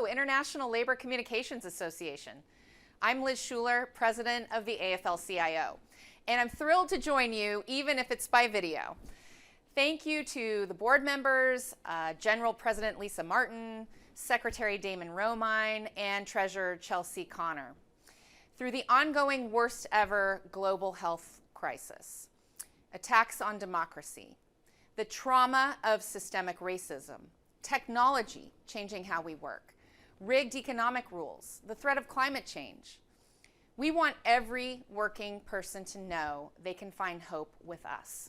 Hello, International Labor Communications Association. I'm Liz Shuler, President of the AFL-CIO, and I'm thrilled to join you, even if it's by video. Thank you to the board members, General President Lisa Martin, Secretary Damon Romine, and Treasurer Chelsea Connor. Through the ongoing worst ever global health crisis, attacks on democracy, the trauma of systemic racism, technology changing how we work, rigged economic rules, the threat of climate change, we want every working person to know they can find hope with us.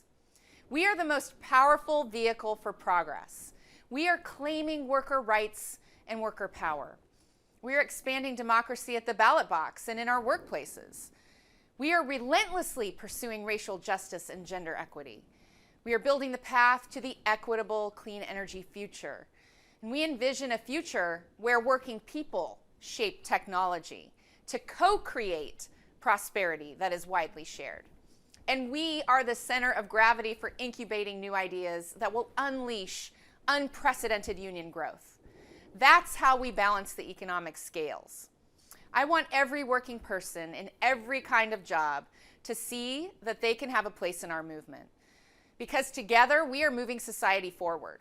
We are the most powerful vehicle for progress. We are claiming worker rights and worker power. We are expanding democracy at the ballot box and in our workplaces. We are relentlessly pursuing racial justice and gender equity. We are building the path to the equitable, clean energy future. And we envision a future where working people shape technology to co-create prosperity that is widely shared. And we are the center of gravity for incubating new ideas that will unleash unprecedented union growth. That's how we balance the economic scales. I want every working person in every kind of job to see that they can have a place in our movement. Because together we are moving society forward.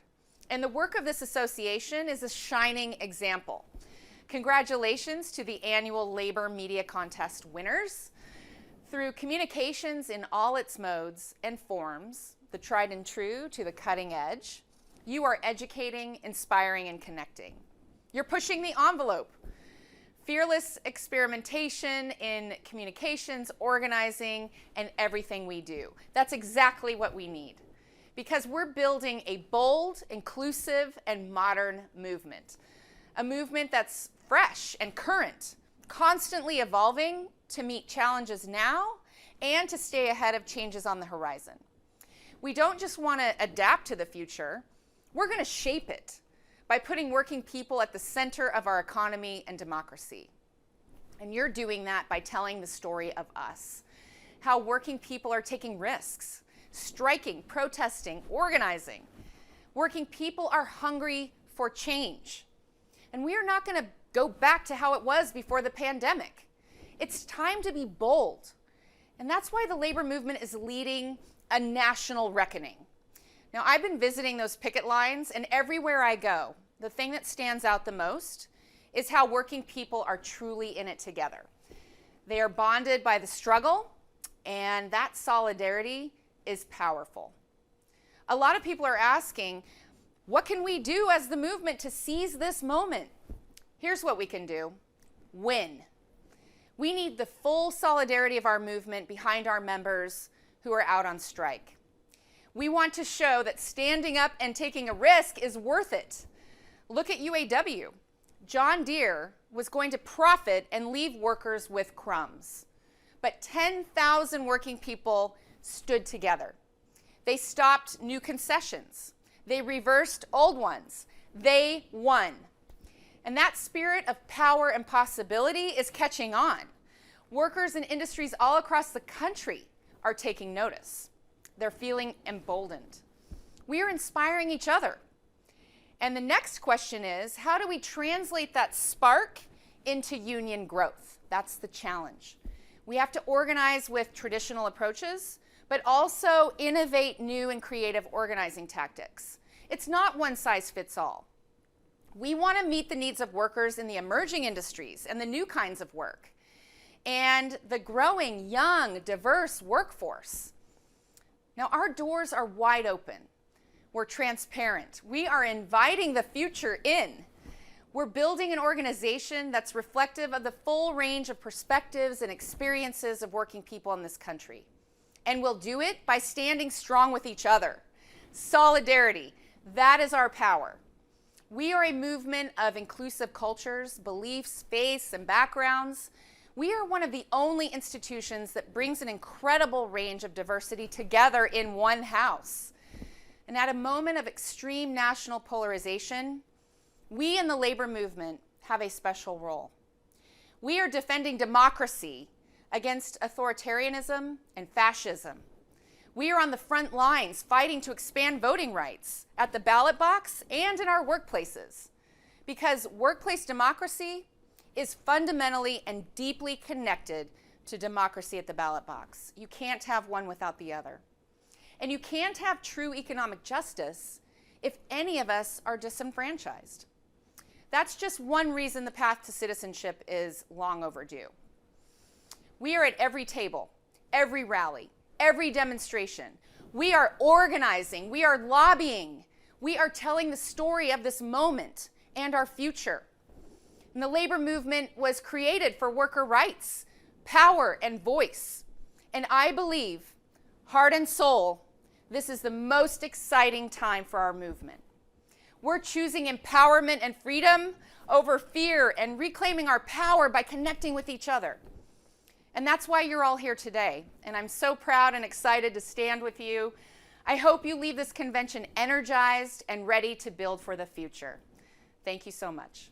And the work of this association is a shining example. Congratulations to the annual Labor Media Contest winners. Through communications in all its modes and forms, the tried and true to the cutting edge, you are educating, inspiring, and connecting. You're pushing the envelope. Fearless experimentation in communications, organizing, and everything we do. That's exactly what we need. Because we're building a bold, inclusive, and modern movement. A movement that's fresh and current, constantly evolving to meet challenges now and to stay ahead of changes on the horizon. We don't just want to adapt to the future, we're going to shape it by putting working people at the center of our economy and democracy. And you're doing that by telling the story of us, how working people are taking risks, striking, protesting, organizing. Working people are hungry for change. And we are not going to go back to how it was before the pandemic. It's time to be bold. And that's why the labor movement is leading a national reckoning. Now, I've been visiting those picket lines, and everywhere I go, the thing that stands out the most is how working people are truly in it together. They are bonded by the struggle, and that solidarity is powerful. A lot of people are asking, what can we do as the movement to seize this moment? Here's what we can do. Win. We need the full solidarity of our movement behind our members who are out on strike. We want to show that standing up and taking a risk is worth it. Look at UAW. John Deere was going to profit and leave workers with crumbs. But 10,000 working people stood together. They stopped new concessions. They reversed old ones. They won. And that spirit of power and possibility is catching on. Workers in industries all across the country are taking notice. They're feeling emboldened. We are inspiring each other. And the next question is, how do we translate that spark into union growth? That's the challenge. We have to organize with traditional approaches, but also innovate new and creative organizing tactics. It's not one size fits all. We want to meet the needs of workers in the emerging industries and the new kinds of work, and the growing, young, diverse workforce. Now, our doors are wide open. We're transparent. We are inviting the future in. We're building an organization that's reflective of the full range of perspectives and experiences of working people in this country. And we'll do it by standing strong with each other. Solidarity, that is our power. We are a movement of inclusive cultures, beliefs, faiths, and backgrounds. We are one of the only institutions that brings an incredible range of diversity together in one house. And at a moment of extreme national polarization, we in the labor movement have a special role. We are defending democracy against authoritarianism and fascism. We are on the front lines fighting to expand voting rights at the ballot box and in our workplaces. because workplace democracy is fundamentally and deeply connected to democracy at the ballot box. You can't have one without the other. And you can't have true economic justice if any of us are disenfranchised. That's just one reason the path to citizenship is long overdue. We are at every table, every rally, every demonstration. We are organizing, we are lobbying, we are telling the story of this moment and our future. And the labor movement was created for worker rights, power, and voice. And I believe, heart and soul, this is the most exciting time for our movement. We're choosing empowerment and freedom over fear and reclaiming our power by connecting with each other. And that's why you're all here today. And I'm so proud and excited to stand with you. I hope you leave this convention energized and ready to build for the future. Thank you so much.